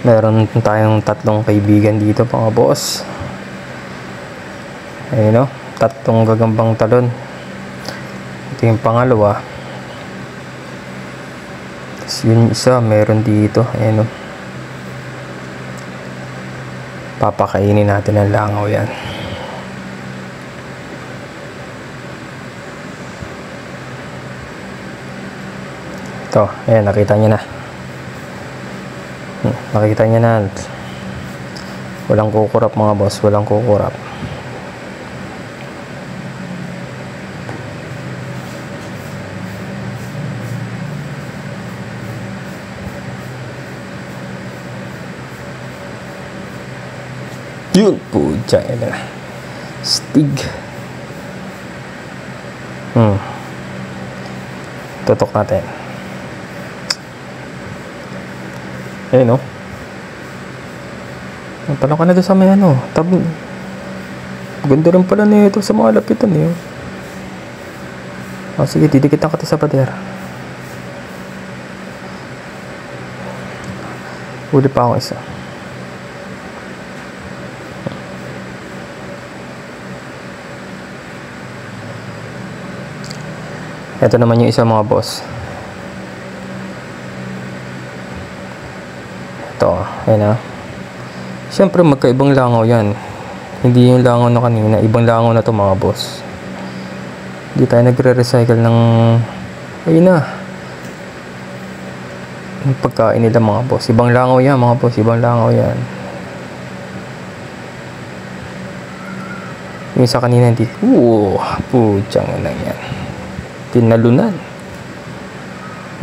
Meron tayong tatlong kaibigan dito mga boss. Ayun o, tatlong gagambang talon. Ito yung pangalawa. Tapos yung isa meron dito. Ayun o, papakainin natin ang langaw yan. Ito, ayan, nakita nyo na. Nakita nyo na. Walang kukurap mga boss, walang kukurap. Yun po, dyan na. Stig. Tutok natin. Ayun o. Tala ka na doon sa may ano. Ganda rin pala nito sa mga lapitan eh. Sige, didikitan ka sa pader. Huli pa akong isa. Ito naman yung isa mga boss. Ito, ayun na. Siyempre magkaibang langaw yan. Hindi yung langaw na kanina, ibang langaw na to mga boss. Hindi tayo nagre-recycle ng ayun na, yung pagkain nila mga boss. Ibang langaw yan mga boss, ibang langaw yan. Yung isa kanina hindi. Putyang lang yan. Tinalunan.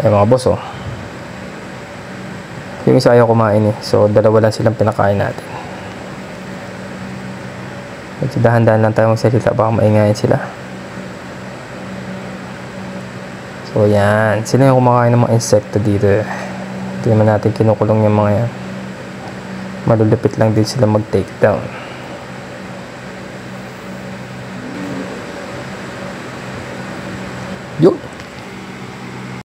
Ay mga boss oh. Yung isa ayaw kumain eh. So dalawa lang silang pinakain natin. Medyo dahan-dahan lang tayo magsalita, baka maingayin sila. So yan, sila yung kumakain ng mga insekto dito eh. Hindi naman natin kinukulong yung mga yan. Malulupit lang din sila mag-take down. Yun.